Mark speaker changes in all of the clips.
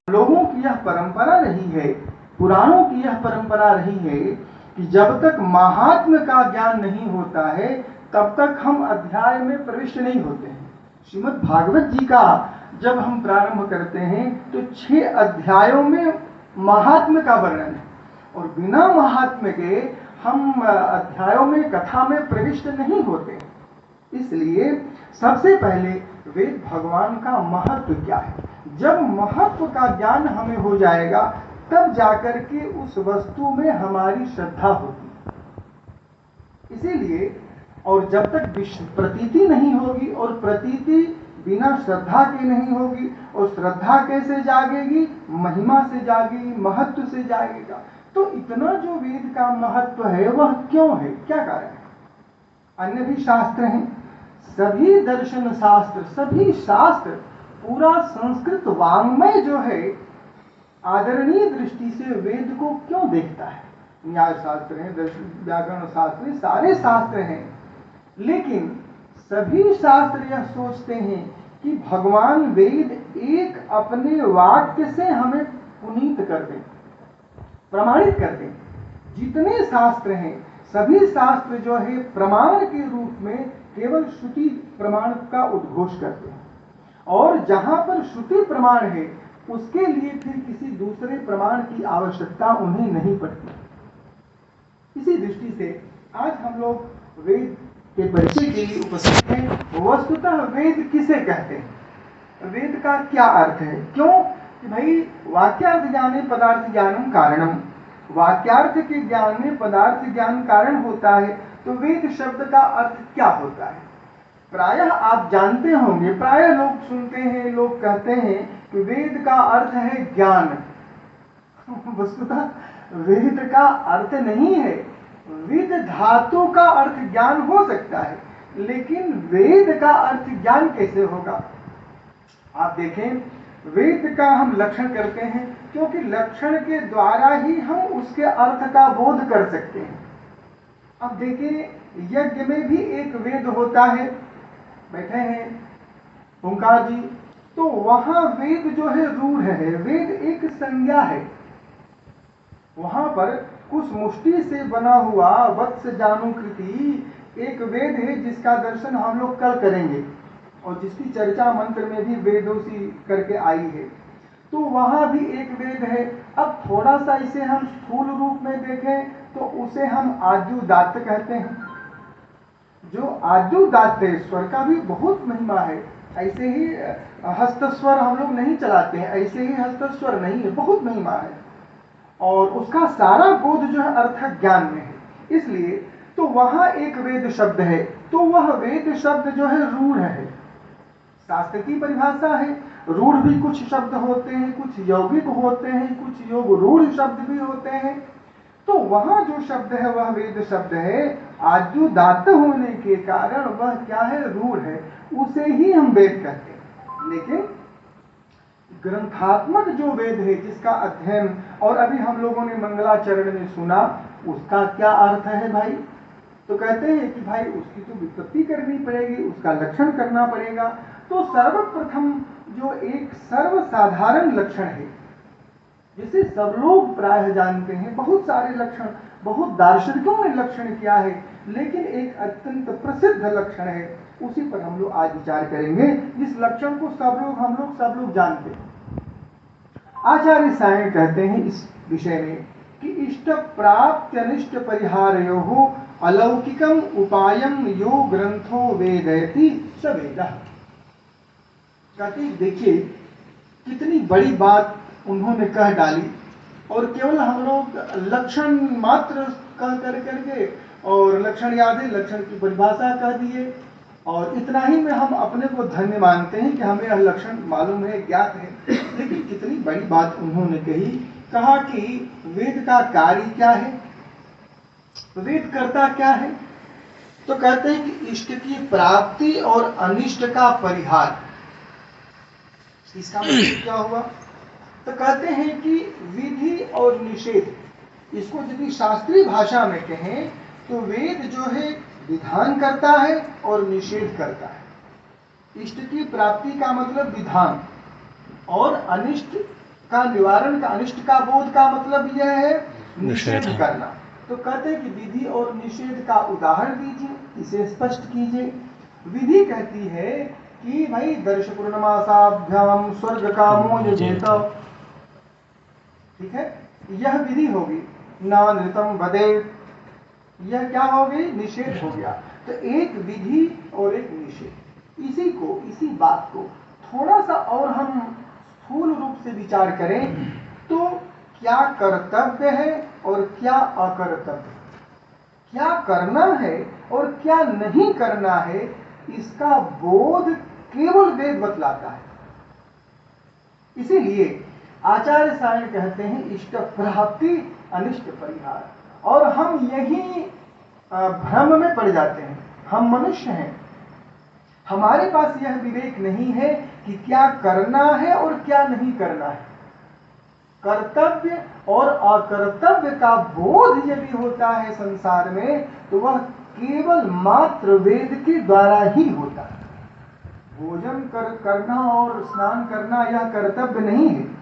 Speaker 1: लोगों की यह परंपरा रही है, पुराणों की यह परंपरा रही है कि जब तक महात्म्य का ज्ञान नहीं होता है तब तक हम अध्याय में प्रविष्ट नहीं होते हैं। श्रीमद् भागवत जी का जब हम प्रारंभ करते हैं तो 6 अध्यायों में महात्म्य का वर्णन है, और बिना महात्म्य के हम अध्यायों में, कथा में प्रविष्ट नहीं होते। इसलिए सबसे पहले वेद भगवान का महत्व क्या है, जब महत्व का ज्ञान हमें हो जाएगा तब जाकर के उस वस्तु में हमारी श्रद्धा होगी। इसीलिए, और जब तक प्रतीति नहीं होगी, और प्रतीति बिना श्रद्धा के नहीं होगी, और श्रद्धा कैसे जागेगी, महिमा से जागेगी, महत्व से जागेगा। तो इतना जो वेद का महत्व है वह क्यों है, क्या कारण है? अन्य भी शास्त्र हैं, सभी दर्शन शास्त्र, सभी शास्त्र, पूरा संस्कृत वाङ्मय जो है आदरणीय दृष्टि से वेद को क्यों देखता है? न्याय शास्त्र हैं, दर्शन, व्याकरण शास्त्र, सारे शास्त्र हैं, लेकिन सभी शास्त्र यह सोचते हैं कि भगवान वेद एक अपने वाक्य से हमें पुनीत कर दें, प्रमाणित कर दें। जितने शास्त्र हैं सभी शास्त्र जो है प्रमाण के रूप में केवल श्रुति प्रमाण का उद्घोष करते हैं, और जहां पर श्रुति प्रमाण है उसके लिए फिर किसी दूसरे प्रमाण की आवश्यकता उन्हें नहीं पड़ती। इसी दृष्टि से आज हम लोग वेद के परिचय के लिए उपस्थित हैं। वस्तुतः वेद किसे कहते हैं, वेद का क्या अर्थ है? क्यों कि भाई वाक्यार्थ ज्ञाने पदार्थ ज्ञानम कारणम, वाक्यार्थ के ज्ञान में पदार्थ ज्ञान कारण होता है। तो वेद शब्द का अर्थ क्या होता है? प्रायः आप जानते होंगे, प्रायः लोग सुनते हैं, लोग कहते हैं कि वेद का अर्थ है ज्ञान। वस्तुतः वेद का अर्थ नहीं है। वेद धातु का अर्थ ज्ञान हो सकता है, लेकिन वेद का अर्थ ज्ञान कैसे होगा? आप देखें, वेद का हम लक्षण करते हैं क्योंकि लक्षण के द्वारा ही हम उसके अर्थ का बोध कर सकते हैं। अब देखिए, यज्ञ में भी एक वेद होता है, बैठे हैं ओंकार जी, तो वहां वेद जो है रूढ़ है, वेद एक संज्ञा है। वहां पर कुछ मुष्टि से बना हुआ वत्स जानुकृति एक वेद है, जिसका दर्शन हम लोग कल करेंगे, और जिसकी चर्चा मंत्र में भी वेदोसी करके आई है। तो वहां भी एक वेद है। अब थोड़ा सा इसे हम स्थूल रूप में देखें तो उसे हम आजुदात्त कहते हैं। जो आजुदात्त स्वर का भी बहुत महिमा है। ऐसे ही हस्तस्वर हम लोग नहीं चलाते हैं, ऐसे ही हस्तस्वर नहीं है, बहुत महिमा है, और उसका सारा बोध जो है अर्थ ज्ञान में है। इसलिए तो वहां एक वेद शब्द है, तो वह वेद शब्द जो है रूढ़ है। शास्त्र की परिभाषा है, रूढ़ भी कुछ शब्द होते हैं, कुछ यौगिक होते हैं, कुछ योग रूढ़ शब्द भी होते हैं। तो वहां जो शब्द है वह वेद शब्द है। आजुदात्त होने के कारण वह क्या है, रूढ़ है, उसे ही हम वेद कहते हैं। लेकिन ग्रंथात्मक जो वेद है, जिसका अध्ययन और अभी हम लोगों ने मंगलाचरण में सुना, उसका क्या अर्थ है भाई? तो कहते हैं कि भाई उसकी तो व्युत्पत्ति करनी पड़ेगी, उसका लक्षण करना पड़ेगा। तो सर्वप्रथम जो एक सर्वसाधारण लक्षण है, जिसे सब लोग प्रायः जानते हैं, बहुत सारे लक्षण, बहुत दार्शनिकों ने लक्षण किया है, लेकिन एक अत्यंत प्रसिद्ध लक्षण है, उसी पर हम लोग आज विचार करेंगे, जिस लक्षण को सब लोग जानते हैं। आचार्य सायण कहते हैं इस विषय में कि इष्ट प्राप्त अनिष्ट परिहारयोः अलौकिकम उपायम यो ग्रंथो वेदयति स वेदः। कहते देखिए कितनी बड़ी बात उन्होंने कह डाली, और केवल हम लोग लक्षण मात्र कह करके, और लक्षण याद है, लक्षण की परिभाषा कह दिए, और इतना ही में हम अपने को धन्य मानते हैं कि हमें यह लक्षण मालूम है, ज्ञात है। लेकिन कितनी बड़ी बात उन्होंने कही, कहा कि वेद का कार्य क्या है, वेद करता क्या है? तो कहते हैं कि इष्ट की प्राप्ति और अनिष्ट का परिहार। इसका मतलब क्या हुआ? तो कहते हैं कि विधि और निषेध, इसको यदि शास्त्रीय भाषा में कहें तो वेद जो है विधान करता है और निषेध करता है। इष्ट की प्राप्ति का मतलब विधान, और अनिष्ट का निवारण का, अनिष्ट का बोध का मतलब यह है निषेध करना। तो कहते हैं कि विधि और निषेध का उदाहरण दीजिए, इसे स्पष्ट कीजिए। विधि कहती है कि भाई दर्श पूर्णमासाभ्याम स्वर्ग कामो यजेत, ठीक है, यह विधि होगी। ना नृतम वदेत, यह क्या हो गई, निषेध हो गया। तो एक विधि और एक निषेध, इसी बात को थोड़ा सा और हम स्थूल रूप से विचार करें तो क्या कर्तव्य है और क्या अकर्तव्य, क्या करना है और क्या नहीं करना है, इसका बोध केवल वेद बतलाता है। इसीलिए आचार्य सायण कहते हैं इष्ट प्राप्ति अनिष्ट परिहार। और हम यही भ्रम में पड़ जाते हैं। हम मनुष्य हैं, हमारे पास यह विवेक नहीं है कि क्या करना है और क्या नहीं करना है। कर्तव्य और अकर्तव्य का बोध यदि होता है संसार में तो वह केवल मात्र वेद के द्वारा ही होता है। भोजन करना और स्नान करना यह कर्तव्य नहीं है।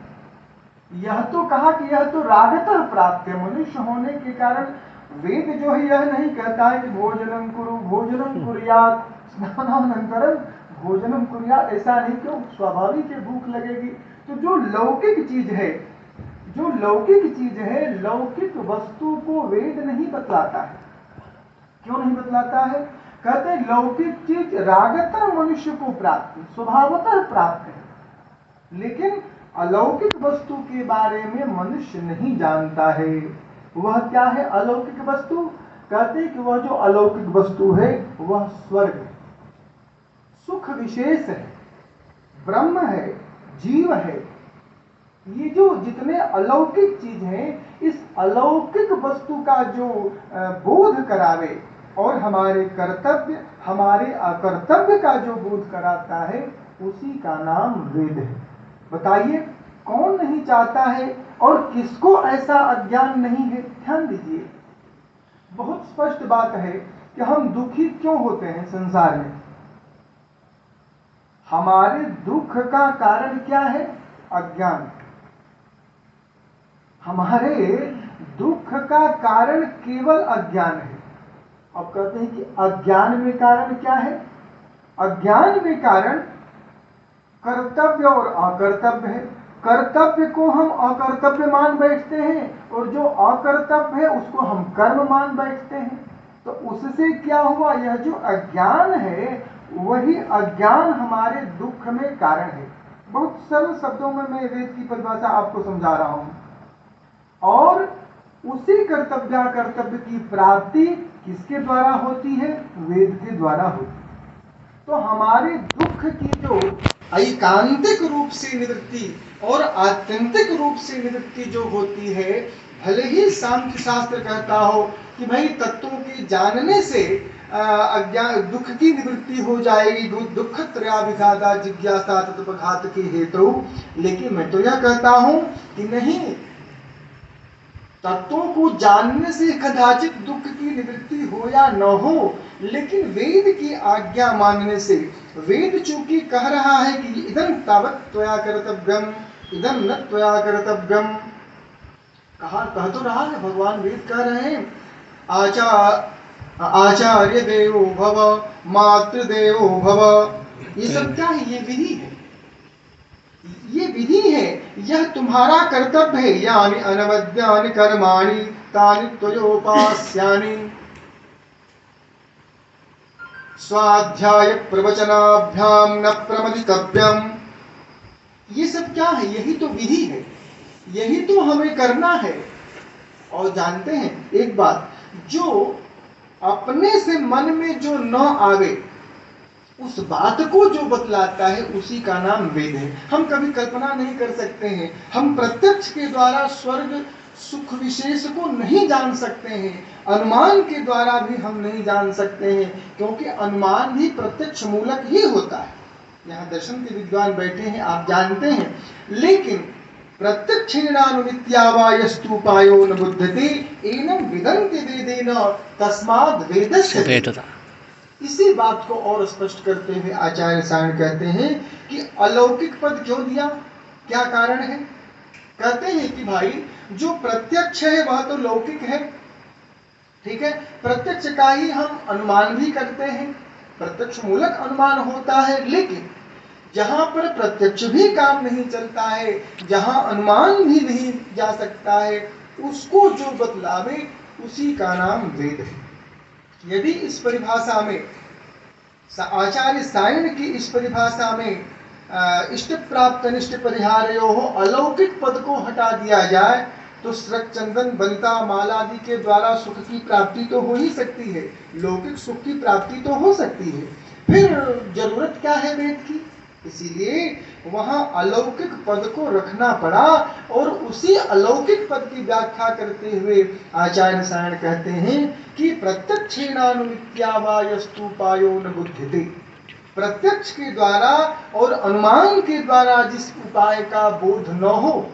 Speaker 1: यह तो कहा कि यह तो रागतः प्राप्त है। मनुष्य होने के कारण वेद जो है यह नहीं कहता है कि भोजनम कुरु भोजनम कुर्यात स्नानानंतरम भोजनम कुर्यात, ऐसा नहीं, क्यों, स्वाभाविक है भूख लगेगी। तो जो लौकिक चीज है, लौकिक वस्तु को वेद नहीं बतलाता है। क्यों नहीं बतलाता है? कहते हैं लौकिक चीज रागतः मनुष्य को प्राप्त, स्वभावतः प्राप्त है, लेकिन अलौकिक वस्तु के बारे में मनुष्य नहीं जानता है। वह क्या है अलौकिक वस्तु? कहते हैं कि वह जो अलौकिक वस्तु है वह स्वर्ग है, सुख विशेष है, ब्रह्म है, जीव है। ये जो जितने अलौकिक चीज हैं, इस अलौकिक वस्तु का जो बोध करावे और हमारे कर्तव्य हमारे अकर्तव्य का जो बोध कराता है, उसी का नाम वेद है। बताइए कौन नहीं चाहता है और किसको ऐसा अज्ञान नहीं है? ध्यान दीजिए, बहुत स्पष्ट बात है कि हम दुखी क्यों होते हैं संसार में। हमारे दुख का कारण क्या है? अज्ञान। हमारे दुख का कारण केवल अज्ञान है। अब कहते हैं कि अज्ञान में कारण क्या है? अज्ञान में कारण कर्तव्य और अकर्तव्य है। कर्तव्य को हम अकर्तव्य मान बैठते हैं और जो अकर्तव्य है उसको हम कर्म मान बैठते हैं। तो उससे क्या हुआ? यह जो अज्ञान है वही अज्ञान हमारे दुख में कारण है। बहुत सरल शब्दों में मैं वेद की परिभाषा आपको समझा रहा हूं। और उसी कर्तव्य की प्राप्ति किसके द्वारा होती है? वेद के द्वारा होती है। तो हमारे दुख की जो ऐकांतिक रूप से निवृत्ति और आत्यंतिक रूप से निवृत्ति जो होती है, भले ही सांख्य शास्त्र कहता हो कि भाई तत्वों के जानने से अज्ञान दुख की निवृत्ति हो जाएगी, दुख त्रयाभिघाता जिज्ञासा तत्पघात के हेतु, लेकिन मैं तो यह कहता हूं कि नहीं, तत्वों को जानने से कदाचित दुख की निवृत्ति हो या न हो, लेकिन वेद की आज्ञा मानने से, वेद चूंकि कह रहा है कि इदं तावत् त्वया कर्तव्यम इदं न त्वया कर्तव्यम, कह तो रहा है भगवान, वेद कह रहे हैं आचार्य देवो भव मातृदेवो भव। ये सब क्या है? ये विधि है, ये विधि है, यह तुम्हारा कर्तव्य है। यानि अनवद्यानि कर्माणि तानि त्वयोपास्यानि स्वाध्याय प्रवचनाभ्याम न प्रमदितव्यम। ये सब क्या है? यही तो विधि है, यही तो हमें करना है। और जानते हैं एक बात, जो अपने से मन में जो न आवे उस बात को जो बतलाता है उसी का नाम वेद है। हम कभी कल्पना नहीं कर सकते हैं, हम प्रत्यक्ष के द्वारा स्वर्ग सुख विशेष को नहीं जान सकते हैं, अनुमान के द्वारा भी हम नहीं जान सकते हैं, क्योंकि अनुमान भी प्रत्यक्ष मूलक ही होता है। यहाँ दर्शन के विद्वान बैठे हैं, आप जानते हैं, लेकिन प्रत्यक्षेणानुमित्यावायस्तुपायो न बुध्यते एनम विदन्ति वेदेन तस्माद् वेदस्य वेदः। इसी बात को और स्पष्ट करते हुए आचार्य सायण कहते हैं कि अलौकिक पद क्यों दिया, क्या कारण है? कहते हैं कि भाई जो प्रत्यक्ष है वह तो लौकिक है, ठीक है, प्रत्यक्ष का ही हम अनुमान भी करते हैं, प्रत्यक्ष मूलक अनुमान होता है, लेकिन जहां पर प्रत्यक्ष भी काम नहीं चलता है, जहां अनुमान भी नहीं जा सकता है, उसको जो बतलावे उसी का नाम वेद है। यदि इस परिभाषा में आचार्य सायण की इस परिभाषा में इष्ट प्राप्त अनिष्ट परिहारयो हो अलौकिक पद को हटा दिया जाए तो स्रक चंदन बलिता माला आदि के द्वारा सुख की प्राप्ति तो हो ही सकती है, लौकिक सुख की प्राप्ति तो हो सकती है, फिर जरूरत क्या है वेद की? इसीलिए वहां अलौकिक पद को रखना पड़ा और उसी अलौकिक पद की व्याख्या करते हुए आचार्य सायण कहते हैं कि प्रत्यक्षेणानुमित्या वा यस्तुपायो न बुध्यते, प्रत्यक्ष के द्वारा और अनुमान के द्वारा जिस उपाय का बोध न हो,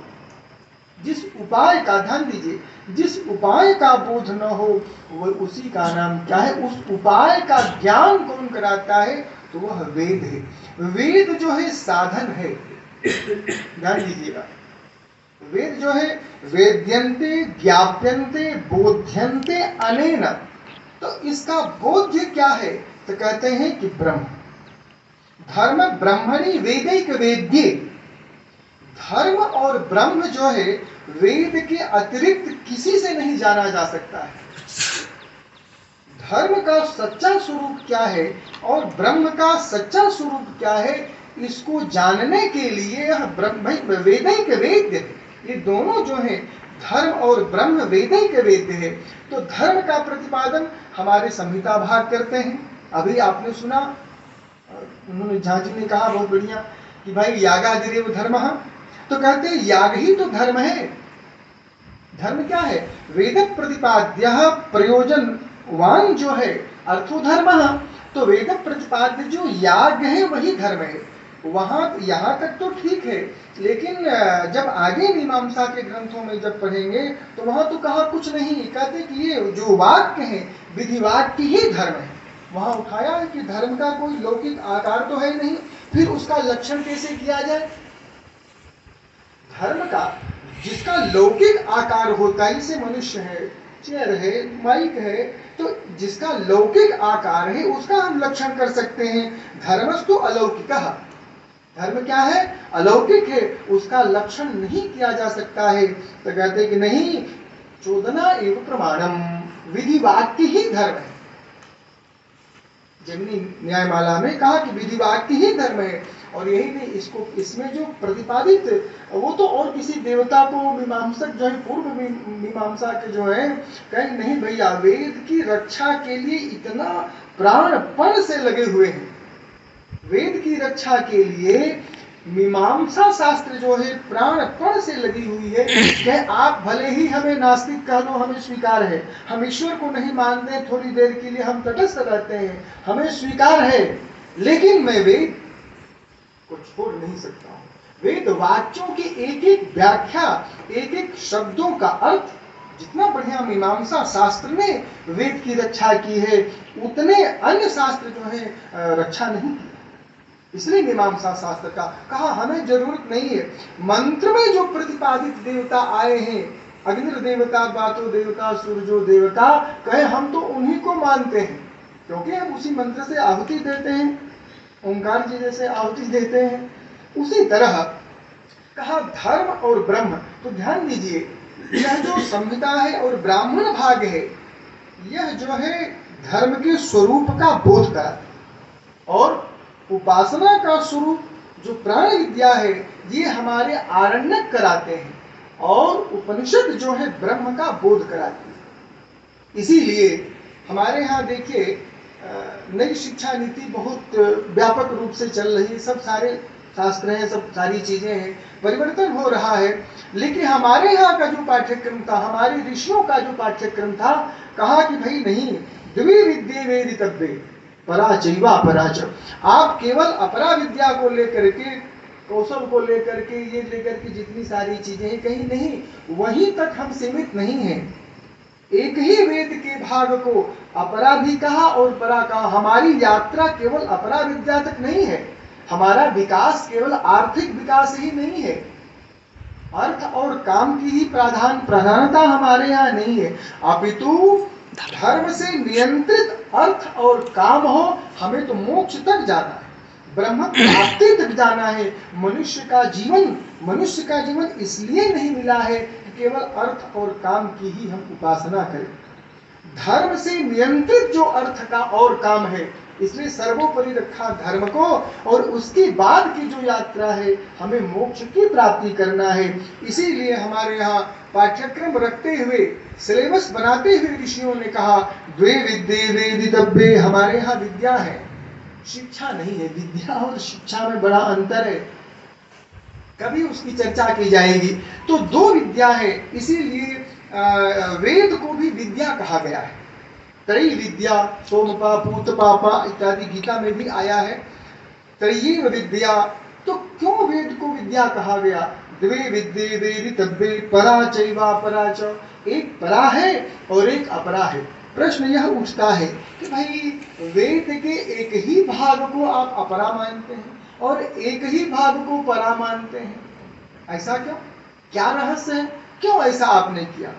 Speaker 1: जिस उपाय का, ध्यान दीजिए, जिस उपाय का बोध न हो वह उसी का नाम क्या है? उस उपाय का ज्ञान कौन कराता है? तो वह वेद है। वेद जो है साधन है, ध्यान दीजिएगा, वेद जो है वेद्यन्ते ज्ञाप्यन्ते बोध्यन्ते अनेन, तो इसका बोध्य क्या है? तो कहते हैं कि ब्रह्म, धर्म ब्रह्मणि वेदैक वेद्ये, धर्म और ब्रह्म जो है वेद के अतिरिक्त किसी से नहीं जाना जा सकता है। धर्म का सच्चा स्वरूप क्या है और ब्रह्म का सच्चा स्वरूप क्या है, इसको जानने के लिए यह ब्रह्म वेदैक वेद्य है। ये दोनों जो है धर्म और ब्रह्म वेदैक वेद्य है। तो धर्म का प्रतिपादन हमारे संहिता भाग करते हैं। अभी आपने सुना, उन्होंने झांझी ने कहा बहुत बढ़िया कि भाई यागादिरेव धर्मः, तो कहते हैं याग ही तो धर्म है। धर्म क्या है? वेद प्रतिपाद्य प्रयोजनवान जो है अर्थो धर्मः, तो वेद प्रतिपाद्य जो याग है वही धर्म है। वहां यहाँ तक तो ठीक है, लेकिन जब आगे मीमांसा के ग्रंथों में जब पढ़ेंगे तो वहां तो कहा कुछ नहीं, कहते कि ये जो वाक्य है विधि वाक्य ही धर्म है। वहां उठाया है कि धर्म का कोई लौकिक आकार तो है नहीं, फिर उसका लक्षण कैसे किया जाए? धर्म का जिसका लौकिक आकार होता है, जैसे मनुष्य है, चेयर है, माइक है, तो जिसका लौकिक आकार है उसका हम लक्षण कर सकते हैं। धर्मस्तु अलौकिकः, धर्म क्या है? अलौकिक है, उसका लक्षण नहीं किया जा सकता है। तो कहते कि नहीं, चोदना एवं प्रमाणम, विधि वाक्य ही धर्म है। जैमिनी न्यायमाला में कहा कि विधि वाक्य ही धर्म है। और यही नहीं, इसको इसमें जो प्रतिपादित वो तो और किसी देवता को मीमांसक जो है पूर्व मीमांसा के जो है कहीं नहीं भैया, वेद की रक्षा के लिए इतना प्राणपण से लगे हुए हैं। वेद की रक्षा के लिए मीमांसा शास्त्र जो है प्राणपण से लगी हुई है कि आप भले ही हमें नास्तिक कह लो, हमें स्वीकार है, हम ईश्वर को नहीं मानते, थोड़ी देर के लिए हम तटस्थ रहते हैं, हमें स्वीकार है, लेकिन मैं वेद को छोड़ नहीं सकता हूं। वेद वाक्यों की एक एक व्याख्या, एक एक शब्दों का अर्थ, जितना बढ़िया मीमांसा शास्त्र ने वेद की रक्षा की है उतने अन्य शास्त्र जो है रक्षा नहीं की। इसलिए मीमांसा शास्त्र का कहा हमें जरूरत नहीं है। मंत्र में जो प्रतिपादित देवता आए हैं, अग्नि देवता, बातो देवता, सूर्यो देवता, कहे हम तो उन्हीं को मानते हैं क्योंकि हम उसी मंत्र से आहुति देते हैं, ओंकार जी जैसे आहुति देते हैं। उसी तरह कहा धर्म और ब्रह्म। तो ध्यान दीजिए, यह जो संहिता है और ब्राह्मण भाग है, यह जो है धर्म के स्वरूप का बोध कराता, और उपासना का स्वरूप जो प्राण विद्या है ये हमारे आरण्यक कराते हैं, और उपनिषद जो है ब्रह्म का बोध कराती है। इसीलिए हमारे यहाँ देखिए नई शिक्षा नीति बहुत व्यापक रूप से चल रही है, सब सारे शास्त्र हैं, सब सारी चीजें हैं, परिवर्तन हो रहा है। लेकिन हमारे यहाँ का जो पाठ्यक्रम था, हमारे ऋषियों का जो पाठ्यक्रम था, कहा कि भाई नहीं, द्वि विद्ये वेदितव्ये परा चैव अपरा च। आप केवल अपरा विद्या को लेकर के, कौशल को लेकर के, ये लेकर के जितनी सारी चीजें हैं, कहीं नहीं, वहीं तक हम सीमित नहीं हैं। एक ही वेद के भाग को अपरा भी कहा और परा कहा। हमारी यात्रा केवल अपरा विद्या तक नहीं है, हमारा विकास केवल आर्थिक विकास ही नहीं है। अर्थ और काम की ही प्रधानता हमारे यहाँ नहीं है, अपितु धर्म से नियंत्रित अर्थ और काम हो। हमें तो मोक्ष तक जाना है, ब्रह्म प्राप्ति तक जाना है। मनुष्य का जीवन इसलिए नहीं मिला है कि केवल अर्थ और काम की ही हम उपासना करें। धर्म से नियंत्रित जो अर्थ का और काम है, इसलिए सर्वोपरि रखा धर्म को, और उसके बाद की जो यात्रा है हमें मोक्ष की प्राप्ति करना है। इसीलिए हमारे यहाँ पाठ्यक्रम रखते हुए, सिलेबस बनाते हुए ऋषियों ने कहा द्वे विद्ये वेदितव्ये। हमारे यहाँ विद्या है, शिक्षा नहीं है। विद्या और शिक्षा में बड़ा अंतर है, कभी उसकी चर्चा की जाएगी। तो दो विद्या है, इसीलिए वेद को भी विद्या कहा गया है। त्रयी विद्या, सोमपा पूतपापा इत्यादि गीता में भी आया है। त्रयी विद्या, तो क्यों वेद को विद्या कहा गया? द्वे विद्ये वेदितव्ये परा चैवा परा च। एक परा है और एक अपरा है। प्रश्न यह उठता है कि भाई वेद के एक ही भाग को आप अपरा मानते हैं और एक ही भाग को परा मानते हैं, ऐसा क्यों? क्या रहस्य है? क्यों ऐसा आपने किया?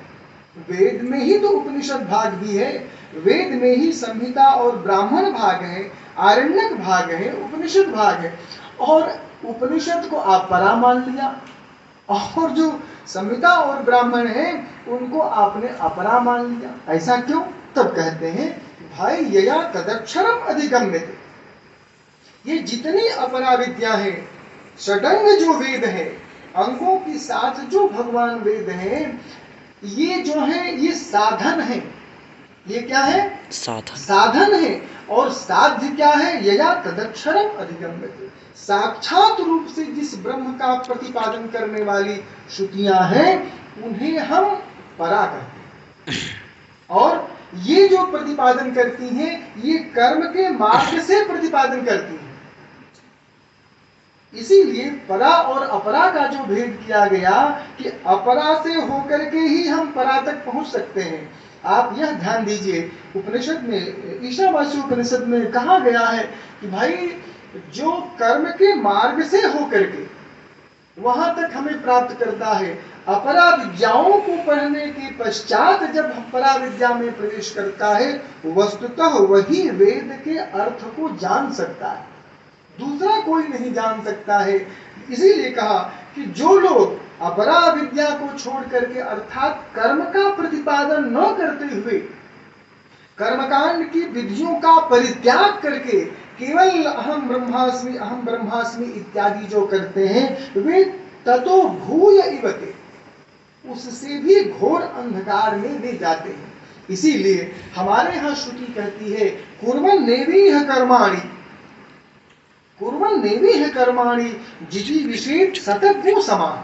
Speaker 1: वेद में ही तो उपनिषद भाग भी है, वेद में ही संहिता और ब्राह्मण भाग है, आरण्यक भाग है, उपनिषद भाग है, और उपनिषद को आप परा मान लिया और जो संहिता और ब्राह्मण है उनको आपने अपरा मान लिया। ऐसा क्यों? तब कहते हैं भाई यया तदक्षरम अधिगम्यते। ये जितनी अपरा विद्या है, षडंग जो वेद है, अंगों के साथ जो भगवान वेद है, ये जो है ये साधन है। ये क्या है? साधन है। और साध्य क्या है? यया तदक्षरम अधिगम्यते। साक्षात रूप से जिस ब्रह्म का प्रतिपादन करने वाली श्रुतियां हैं उन्हें हम परा कहते हैं, और ये जो प्रतिपादन करती हैं ये कर्म के मार्ग से प्रतिपादन करती हैं। इसीलिए परा और अपरा का जो भेद किया गया कि अपरा से होकर के ही हम परा तक पहुंच सकते हैं। आप यह ध्यान दीजिए, उपनिषद में, ईशावास्य उपनिषद में कहा गया है कि भाई जो कर्म के मार्ग से होकर के वहां तक हमें प्राप्त करता है, अपरा विद्याओं को पढ़ने के पश्चात जब परा विद्या में प्रवेश करता है, वस्तुतः वही वेद के अर्थ को जान सकता है, दूसरा कोई नहीं जान सकता है। इसीलिए कहा कि जो लोग अपरा विद्या को छोड़ करके अर्थात कर्म का प्रतिपादन न करते हुए कर्मकांड की विधियों का परित्याग करके केवल अहम ब्रह्मास्मि इत्यादि जो करते हैं, वे ततो भूय इवते, उससे भी घोर अंधकार में ले जाते हैं। इसीलिए हमारे यहाँ श्रुति कहती है कुर्वन् नेवीह कर्माणि जिजीविषेत् सततगु समाः।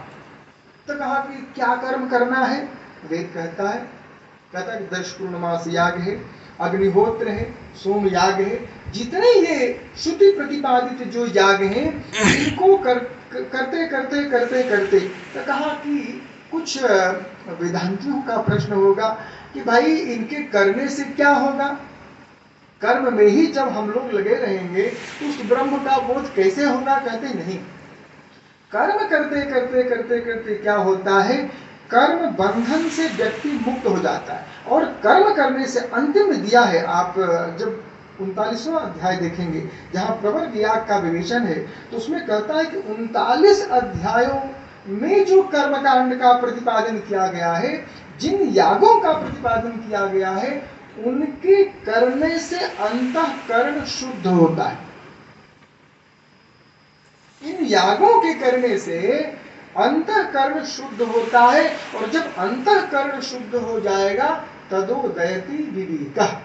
Speaker 1: तो कहा कि क्या कर्म करना है? वेद कहता है, कहता है 10 पूर्णमास याग है, अग्निहोत्र है, सोम याग है, जितने ये श्रुति प्रतिपादित जो याग हैं इनको करते करते तो कहा कि कुछ वेदांतियों का प्रश्न होगा कि भाई इनके करने से क्या होगा? कर्म में ही जब हम लोग लगे रहेंगे तो उस ब्रह्म का बोध कैसे होगा? कहते नहीं, कर्म करते क्या होता है, कर्म बंधन से व्यक्ति मुक्त हो जाता है। और कर्म करने से अंतिम दिया है, आप जब 39वां अध्याय देखेंगे जहां प्रवर्ग याग का विवेचन है, तो उसमें कहता है कि 39 अध्यायों में जो कर्मकांड का प्रतिपादन किया गया है, जिन यागों का प्रतिपादन किया गया है, उनके करने से अंतःकरण शुद्ध होता है। इन यागों के करने से अंतःकरण शुद्ध होता है, और जब अंतःकरण शुद्ध हो जाएगा तदोदयति विवेकः,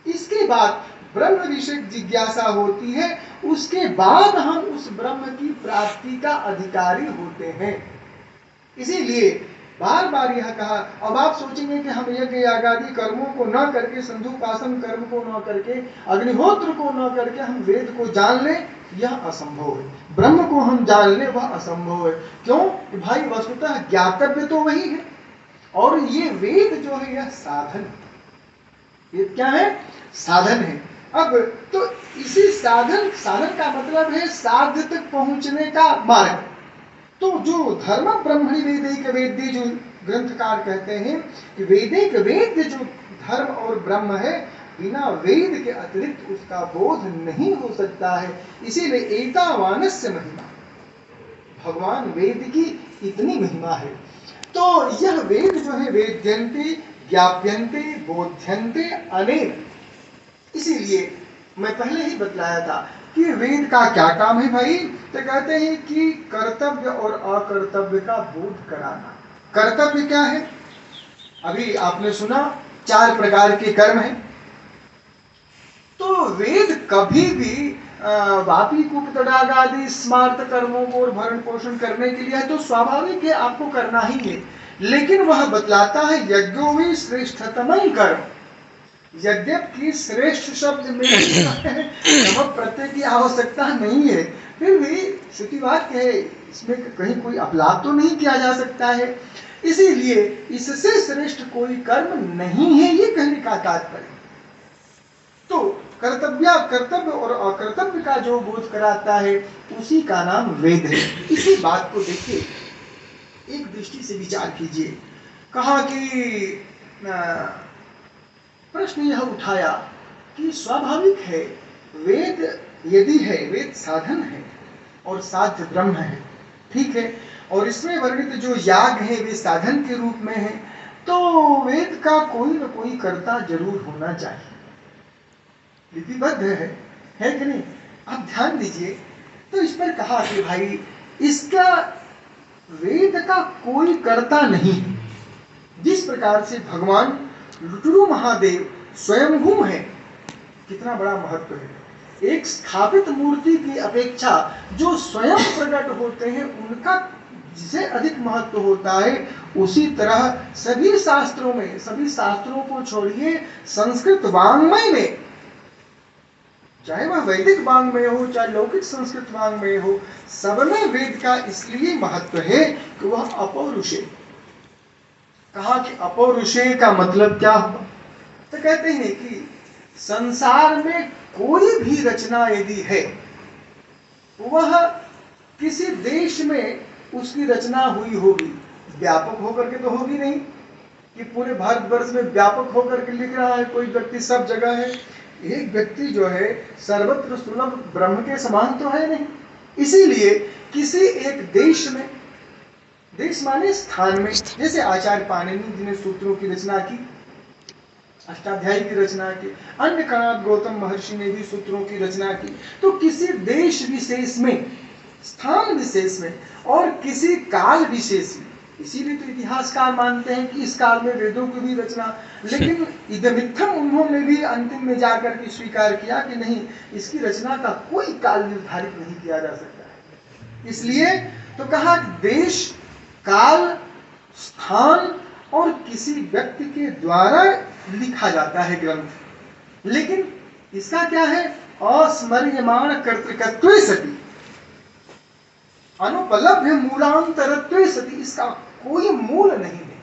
Speaker 1: इसके बाद ब्रह्म विषयक जिज्ञासा होती है, उसके बाद हम उस ब्रह्म की प्राप्ति का अधिकारी होते हैं। इसीलिए बार बार यह कहा। अब आप सोचेंगे कि हम यज्ञ यागादि कर्मों को न करके, संध्योपासन कर्म को न करके, अग्निहोत्र को न करके हम वेद को जान लें, यह असंभव है। ब्रह्म को हम जान लें, वह असंभव है। क्यों? कि भाई वस्तुतः ज्ञातव्य तो वही है, और ये वेद जो है यह साधन, ये क्या है? साधन है। अब तो इसी साधन का मतलब है साध्य तक पहुंचने का मार्ग। तो जो धर्म ब्रह्मणि वेदैक वेद्य जो ग्रंथकार कहते हैं कि वेदैक वेद्य जो धर्म और ब्रह्म है, बिना वेद के अतिरिक्त उसका बोध नहीं हो सकता है। इसीलिए एतावानस्य महिमा, भगवान वेद की इतनी महिमा है। तो यह वेद जो है वेद्यन्ते ज्ञाप्यन्ते बोध्यन्ते अनेन, इसीलिए मैं पहले ही बतलाया था कि वेद का क्या काम है भाई, तो कहते हैं कि कर्तव्य और अकर्तव्य का बोध कराना। कर्तव्य क्या है? अभी आपने सुना 4 प्रकार के कर्म हैं। तो वेद कभी भी वापी कूप तड़ाग आदि स्मार्त कर्मों को और भरण पोषण करने के लिए है, तो स्वाभाविक है आपको करना ही है। लेकिन वह बतलाता है यज्ञो में श्रेष्ठतम कर्म। यद्यपि श्रेष्ठ शब्द में प्रत्यय की आवश्यकता नहीं है, फिर भी श्रुति वाक्य है, इसमें कहीं कोई अपलाप तो नहीं किया जा सकता है। इसीलिए इससे श्रेष्ठ कोई कर्म नहीं है, ये कहने का तात्पर्य। तो कर्तव्य और अकर्तव्य का जो बोध कराता है उसी का नाम वेद है। इसी बात को देखिए, एक दृष्टि से विचार कीजिए। कहा कि प्रश्न यह उठाया कि स्वाभाविक है वेद यदि है, वेद साधन है और साध्य ब्रह्म है, ठीक है, और इसमें वर्णित जो याग है वे साधन के रूप में है, तो वेद का कोई न कोई कर्ता जरूर होना चाहिए, लिपिबद्ध है कि नहीं? आप ध्यान दीजिए। तो इस पर कहा कि भाई इसका वेद का कोई कर्ता नहीं है। जिस प्रकार से भगवान लुटुरु महादेव स्वयंभू है, कितना बड़ा महत्व है। एक स्थापित मूर्ति की अपेक्षा जो स्वयं प्रकट होते हैं उनका जिसे अधिक महत्व होता है। उसी तरह सभी शास्त्रों में, सभी शास्त्रों को छोड़िए, संस्कृत वाङ्मय में, चाहे वह वैदिक वाङ्मय हो चाहे लौकिक संस्कृत वाङ्मय हो, सब में वेद का इसलिए महत्व है कि वह अपौरुषेय। कहा कि अपौरुषेय का मतलब क्या हुआ? तो कहते हैं कि संसार में कोई भी रचना यदि है, वह किसी देश में उसकी रचना हुई होगी, व्यापक होकर के तो होगी नहीं कि पूरे भारतवर्ष में व्यापक होकर के लिख रहा है कोई व्यक्ति सब जगह है। एक व्यक्ति जो है सर्वत्र सुलभ ब्रह्म के समान तो है नहीं। इसीलिए किसी एक देश में, देश माने स्थान में, जैसे आचार्य पाणिनि जी ने सूत्रों की रचना की, अष्टाध्यायी की रचना की, अन्य कणाद गौतम महर्षि ने भी सूत्रों की रचना की। तो किसी देश विशेष में, स्थान विशेष में और किसी काल विशेष में, इसीलिए तो इतिहासकार मानते हैं कि इस काल में वेदों की भी रचना, लेकिन इदमित्थम उन्होंने भी अंतिम में जाकर के स्वीकार किया कि नहीं, इसकी रचना का कोई काल निर्धारित नहीं किया जा सकता है। इसलिए तो कहा देश, काल, स्थान और किसी व्यक्ति के द्वारा लिखा जाता है ग्रंथ। लेकिन इसका क्या है? अस्मर्यमाण कर्तृकत्वे सति अनुपलभ्य मूलांतरत्वे सति, इसका कोई मूल नहीं है।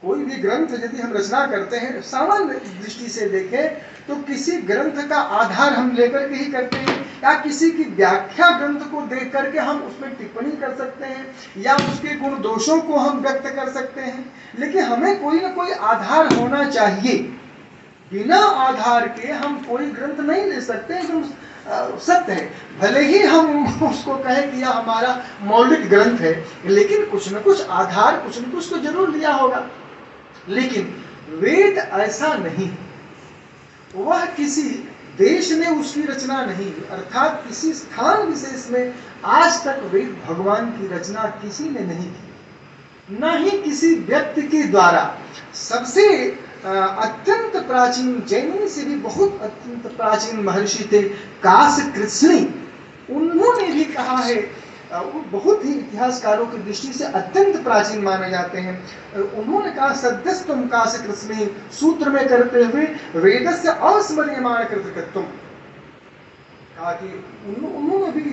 Speaker 1: कोई भी ग्रंथ यदि हम रचना करते हैं, सामान्य दृष्टि से देखें तो किसी ग्रंथ का आधार हम लेकर के ही करते हैं, या किसी की व्याख्या ग्रंथ को देख करके हम उसमें टिप्पणी कर सकते हैं, या उसके गुण दोषों को हम व्यक्त कर सकते हैं। लेकिन हमें कोई ना कोई आधार होना चाहिए। बिना आधार के हम कोई ग्रंथ नहीं ले सकते, एकदम सत्य है। भले ही हम उसको कहें कि यह हमारा मौलिक ग्रंथ है, लेकिन कुछ न कुछ आधार, कुछ न कुछ तो जरूर लिया होगा। लेकिन वेद ऐसा नहीं है, वह किसी देश में उसकी रचना नहीं है, अर्थात किसी स्थान विशेष में आज तक वेद भगवान की रचना किसी ने नहीं की, न ही किसी व्यक्ति के द्वारा। सबसे अत्यंत प्राचीन, जैन से भी बहुत अत्यंत प्राचीन महर्षि थे काशकृत्स्नि, उन्होंने भी कहा है, वो बहुत ही इतिहासकारों की दृष्टि से अत्यंत प्राचीन माने जाते हैं। उन्होंने कहा सद्यस्तम काशकृत्स्नि सूत्र में करते हुए वेदस्य अस्मर्यमाण कर्तृकत्वम, कहा कि उन्होंने भी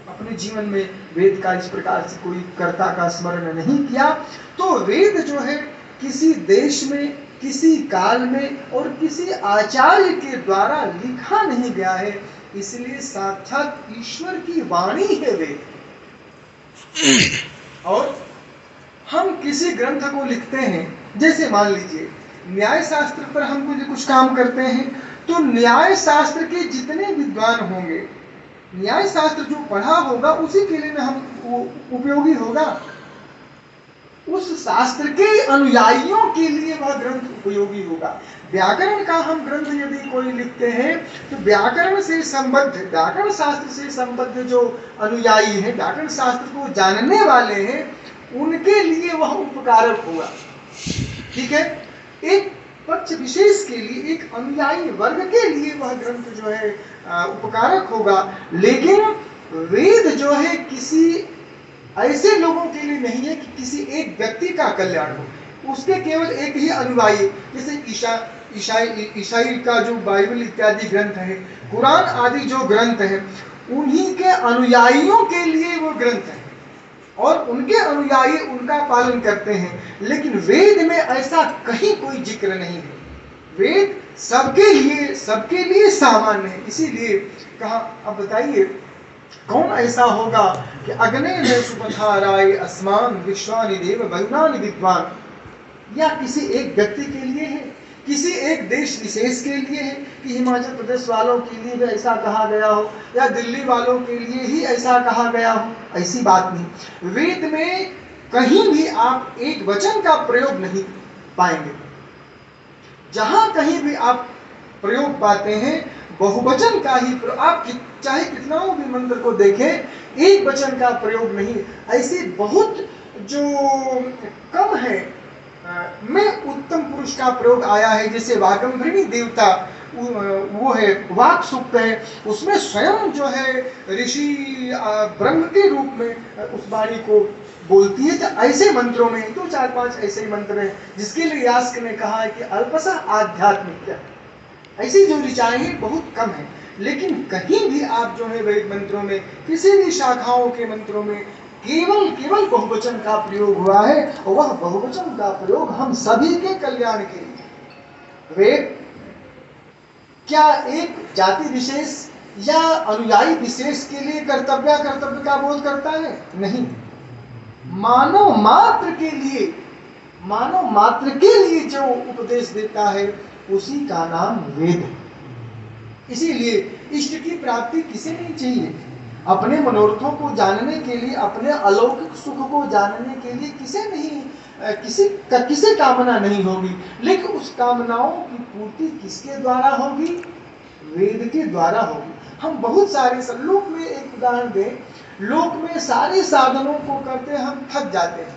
Speaker 1: अपने जीवन में वेद का इस प्रकार से कोई कर्ता का स्मरण नहीं किया। तो वेद जो है किसी देश में, किसी काल में और किसी आचार्य के द्वारा लिखा नहीं गया है, इसलिए साक्षात ईश्वर की वाणी है वेद। और हम किसी ग्रंथ को लिखते हैं, जैसे मान लीजिए न्याय शास्त्र पर हम कुछ काम करते हैं, तो न्याय शास्त्र के जितने विद्वान होंगे, न्याय शास्त्र जो पढ़ा होगा उसी के लिए हम उपयोगी होगा। उस शास्त्र के अनुयायियों के लिए वह ग्रंथ उपयोगी होगा। व्याकरण का हम ग्रंथ यदि कोई लिखते हैं तो व्याकरण से संबद्ध, व्याकरण शास्त्र से संबद्ध जो अनुयायी हैं, व्याकरण शास्त्र को जानने वाले हैं, उनके लिए वह उपकारक होगा। ठीक है, एक पक्ष विशेष के लिए, एक अनुयायी वर्ग के लिए वह ग्रंथ जो है उपकारक होगा। लेकिन वेद जो है किसी ऐसे लोगों के लिए नहीं है कि किसी एक व्यक्ति का कल्याण हो, उसके केवल एक ही अनुयायी, जैसे ईसाई का जो बाइबल इत्यादि ग्रंथ है, कुरान आदि जो ग्रंथ है, उन्हीं के अनुयायियों के लिए वो ग्रंथ है और उनके अनुयायी उनका पालन करते हैं। लेकिन वेद में ऐसा कहीं कोई जिक्र नहीं है। वेद सबके लिए सामान्य है। इसीलिए कहा, अब बताइए कौन ऐसा होगा कि अग्ने में सुपथाराय अस्मान विश्वानि देव बहुनानि विद्वान, या किसी एक व्यक्ति के लिए है, किसी एक देश विशेष के लिए है कि हिमाचल प्रदेश वालों के लिए भी ऐसा कहा गया हो या दिल्ली वालों के लिए ही ऐसा कहा गया हो, ऐसी बात नहीं। वेद में कहीं भी आप एक वचन का प्रयोग नहीं पाएंगे। जहां कहीं भी आप प्रयोग पाते हैं बहुवचन का ही प्रयोग। आप चाहे कितनाओं भी मंत्र को देखें, एक वचन का प्रयोग नहीं। ऐसे बहुत जो कम है में उत्तम पुरुष का प्रयोग आया है। जैसे वागंभृणी देवता वो है, वाक सूक्त है, उसमें स्वयं जो है ऋषि ब्रह्म के रूप में उस वाणी को बोलती है। तो ऐसे मंत्रों में 2-4-5 ऐसे मंत्र हैं जिसके लिए यास्क ने कहा है कि अल्पसा आध्यात्मिक, ऐसी जो ऋचाएं बहुत कम है। लेकिन कहीं भी आप जो है वेद मंत्रों में, किसी भी शाखाओं के मंत्रों में केवल बहुवचन का प्रयोग हुआ है, और वह बहुवचन का प्रयोग हम सभी के कल्याण के लिए। वेद क्या एक जाति विशेष या अनुयायी विशेष के लिए कर्तव्य का बोध करता है? नहीं, मानव मात्र के लिए जो उपदेश देता है उसी का नाम वेद है। इसीलिए इष्ट की प्राप्ति किसे नहीं चाहिए? अपने मनोरथों को जानने के लिए, अपने अलौकिक सुख को जानने के लिए किसे कामना नहीं होगी। लेकिन उस कामनाओं की पूर्ति किसके द्वारा होगी? वेद के द्वारा होगी। हम बहुत सारे लोक में एक उदाहरण दें, लोक में सारे साधनों को करते हम थक जाते हैं।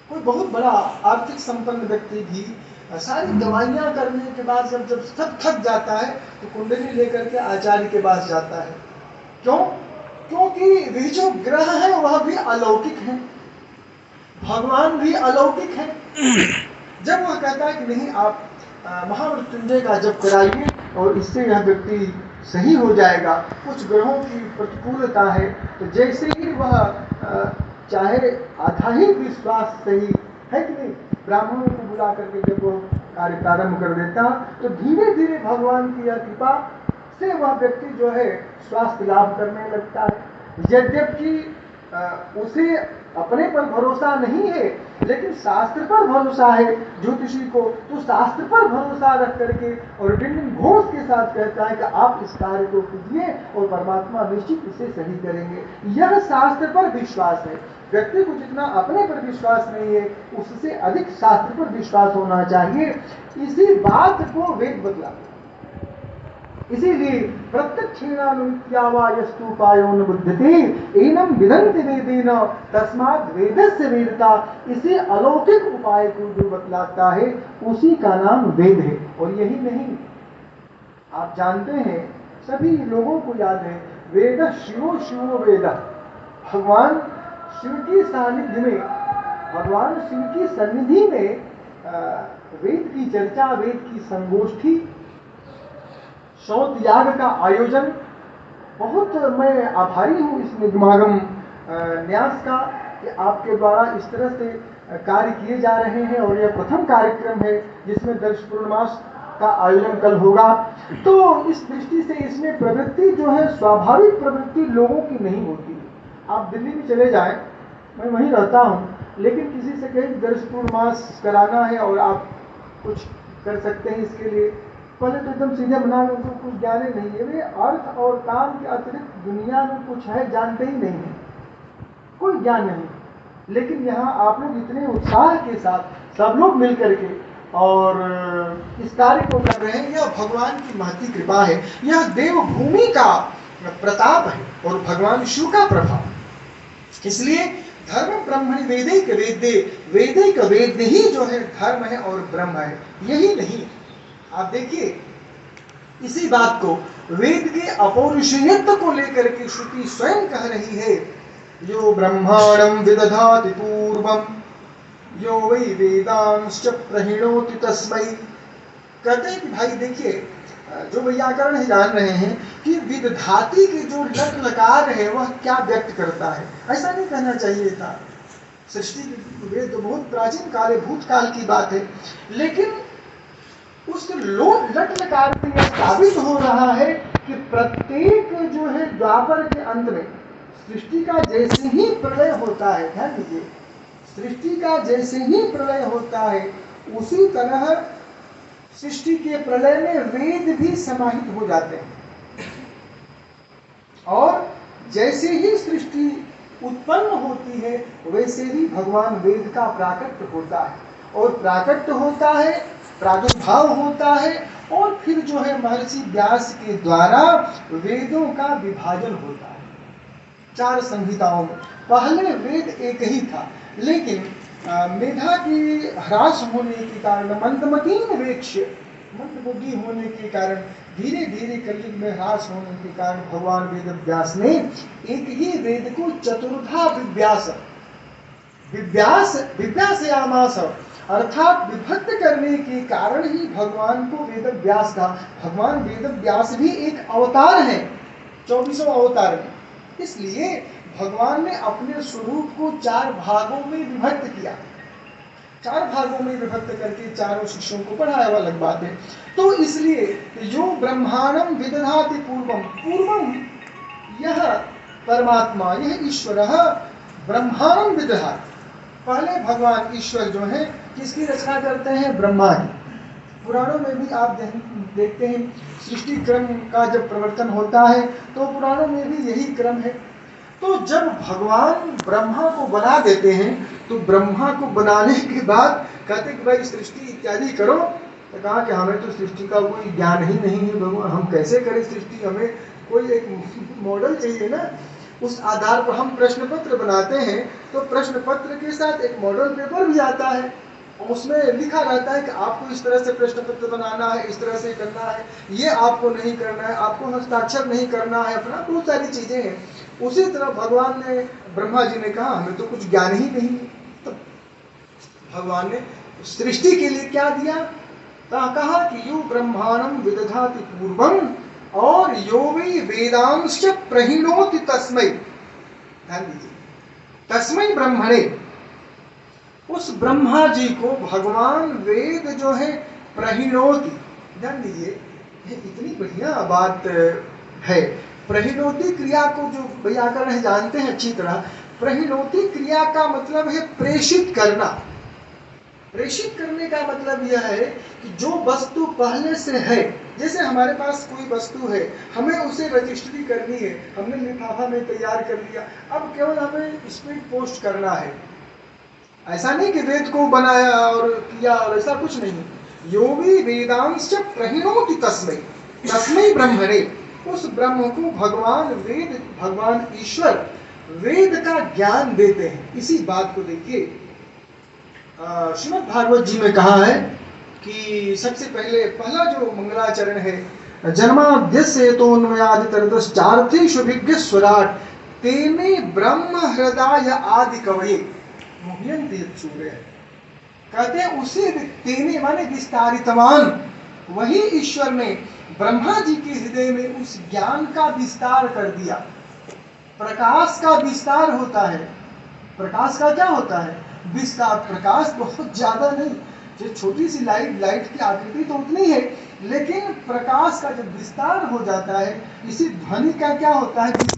Speaker 1: कोई बहुत बड़ा आर्थिक संपन्न व्यक्ति भी सारी दवाइयां करने के बाद जब सब थक जाता है तो कुंडली लेकर के आचार्य के पास जाता है। क्यों? क्योंकि वे जो ग्रह है वह भी अलौकिक है, भगवान भी अलौकिक है। जब वह कहता है कि नहीं, आप महामृत्युंजय का जप कराइए और इससे यह व्यक्ति सही हो जाएगा, कुछ ग्रहों की प्रतिकूलता है, तो जैसे ही वह चाहे आधा ही विश्वास सही है कि नहीं, ब्राह्मणों को बुला करके जब वो कार्य प्रारंभ कर देता, तो धीरे धीरे भगवान की यह कृपा से वह व्यक्ति जो है स्वास्थ्य लाभ करने लगता है। यद्यपि उसे अपने पर भरोसा नहीं है, लेकिन शास्त्र पर भरोसा है ज्योतिषी को, तो शास्त्र पर भरोसा रख करके और दिन घोष के साथ कहता है कि आप इस कार्य को कीजिए और परमात्मा निश्चित इसे सही करेंगे। यह शास्त्र पर विश्वास है। व्यक्ति को जितना अपने पर विश्वास नहीं है, उससे अधिक शास्त्र पर विश्वास होना चाहिए। इसी बात को वेद बदला। इसीलिए प्रत्यक्षेणानुमित्यावायस्तुपायो न बुध्यते एनम विदन्ति वेदेन तस्मात् वेदस्य वेदता। इसे अलौकिक उपाय को जो बतलाता है उसी का नाम वेद है। और यही नहीं, आप जानते हैं, सभी लोगों को याद है, वेद शिवो शिवो वेद। भगवान शिव की सानिध्य में, भगवान शिव की सन्निधि में वेद की चर्चा, वेद की संगोष्ठी, शौत याग का आयोजन। बहुत मैं आभारी हूँ इस निगमागम न्यास का कि आपके द्वारा इस तरह से कार्य किए जा रहे हैं। और यह प्रथम कार्यक्रम है जिसमें दर्श पूर्णमास का आयोजन कल होगा। तो इस दृष्टि से इसमें प्रवृत्ति जो है, स्वाभाविक प्रवृत्ति लोगों की नहीं होती है। आप दिल्ली में चले जाएं, मैं वहीं रहता हूँ, लेकिन किसी से कहें दर्श पूर्णमास कराना है और आप कुछ कर सकते हैं इसके लिए, पहले तो एकदम सीधे बना लो, उनको कुछ ज्ञान ही नहीं है, वे अर्थ और काम के अतिरिक्त दुनिया में कुछ है जानते ही नहीं है, कोई ज्ञान नहीं। लेकिन यहाँ आप लोग इतने उत्साह के साथ सब लोग मिल करके और इस कार्य को कर रहे हैं, यह भगवान की महती कृपा है, यह देवभूमि का प्रताप है और भगवान शिव का प्रभाव। इसलिए धर्म ब्रह्मणि वेदैक वेद्ये, वेदैक वेद्य ही जो है धर्म है और ब्रह्म है, यही नहीं। आप देखिए इसी बात को वेद के अपौरुषेयत्व को लेकर के श्रुति स्वयं कह रही है, यो ब्रह्माणं विदधाति पूर्वं यो वै वेदांश्च प्रहिणोति तस्मै। कहते हैं कि भाई देखिए, जो व्याकरण जान रहे हैं कि विदधाति के जो लट लकार है वह क्या व्यक्त करता है, ऐसा नहीं कहना चाहिए था। सृष्टि वेद तो बहुत प्राचीन काल है, भूतकाल की बात है, लेकिन उस लट लकार से यह साबित हो रहा है कि प्रत्येक जो है द्वापर के अंत में सृष्टि का जैसे ही प्रलय होता है, ध्यान दीजिए, सृष्टि का जैसे ही प्रलय होता है उसी तरह सृष्टि के प्रलय में वेद भी समाहित हो जाते हैं, और जैसे ही सृष्टि उत्पन्न होती है वैसे ही भगवान वेद का प्राकट्य होता है, और प्राकट्य होता है, प्रादुर्भाव होता है, और फिर जो है महर्षि व्यास के द्वारा वेदों का विभाजन होता है 4 संहिताओं में। पहले वेद एक ही था, लेकिन मेधा की ह्रास होने के कारण, मंदमतीन वेक्ष, मंदबुद्धि होने के कारण, धीरे धीरे कलयुग में ह्रास होने के कारण भगवान वेद व्यास ने एक ही वेद को चतुर्धा विव्यासयामास, अर्थात विभक्त करने के कारण ही भगवान को वेद व्यास कहा। भगवान वेद व्यास भी एक अवतार है 24वें अवतार में, इसलिए भगवान ने अपने स्वरूप को 4 भागों में विभक्त किया, 4 भागों में विभक्त करके चारों शिष्यों को पढ़ाया, वो अलग बात है। तो इसलिए यो ब्रह्मांडं विदधाति पूर्वम, पूर्वम यह परमात्मा, यह ईश्वर ब्रह्मांडं विदधाति, पहले भगवान ईश्वर जो है किसकी रचना करते हैं, ब्रह्मा की। पुराणों में भी आप देखते हैं सृष्टि क्रम का जब प्रवर्तन होता है तो पुराणों में भी यही क्रम है। तो जब भगवान ब्रह्मा को बना देते हैं तो ब्रह्मा को बनाने के बाद कहते कि भाई सृष्टि इत्यादि करो, तो कहा कि हमें तो सृष्टि का कोई ज्ञान ही नहीं है भगवान, हम कैसे करें सृष्टि, हमें कोई एक मॉडल चाहिए ना। उस आधार पर हम प्रश्न पत्र बनाते हैं, तो प्रश्न पत्र के साथ एक मॉडल पेपर भी आता है, उसमें लिखा रहता है कि आपको इस तरह से प्रश्न पत्र बनाना है, इस तरह से करना है, ये आपको नहीं करना है, आपको हस्ताक्षर नहीं करना है, अपना बहुत सारी चीजें हैं। उसी तरह भगवान ने, ब्रह्मा जी ने कहा हमें तो कुछ ज्ञान ही नहीं है, तो भगवान ने सृष्टि के लिए क्या दिया, कहा कि यो ब्रह्मांडं विदधाति पूर्वम और यो वै वेदांश्च प्रहिणोति तस्मै। ध्यान दीजिए, तस्मै ब्रह्मणे, उस ब्रह्मा जी को भगवान वेद जो है प्रहिणोति, ध्यान दीजिए ये इतनी बढ़िया बात है। प्रहिणोति क्रिया को जो व्याकरण जानते हैं अच्छी तरह, प्रहिणोति क्रिया का मतलब है प्रेषित करना। प्रेषित करने का मतलब यह है कि जो वस्तु पहले से है, जैसे हमारे पास कोई वस्तु है, हमें उसे रजिस्ट्री करनी है, हमने लिफाफा में तैयार कर लिया, अब केवल हमें स्पीड पोस्ट करना है। ऐसा नहीं कि वेद को बनाया और किया और ऐसा कुछ नहीं। यो वै वेदांश्च प्रहिणोति तस्मै, तस्मै ब्रह्मणे, उस ब्रह्म को भगवान वेद, भगवान ईश्वर वेद का ज्ञान देते हैं। इसी बात को देखिए श्रीमद् भागवत जी में कहा है कि सबसे पहला जो मंगलाचरण है, जन्माद्यस्य तोन्मयादितरतश्चार्थेषु विज्ञस्वराट् तेने ब्रह्म हृदय आदि कवये मुह्यन्ति यत्सूरयः। कहते हैं उसे तेने माने विस्तारितवान, वही ईश्वर ने ब्रह्मा जी के हृदय में उस ज्ञान का विस्तार कर दिया। प्रकाश का विस्तार होता है, प्रकाश का क्या होता है, विस्तार। प्रकाश बहुत ज्यादा नहीं, जो छोटी सी लाइट की आकृति तो उतनी है, लेकिन प्रकाश का जब विस्तार हो जाता है, इसी ध्वनि का क्या होता है,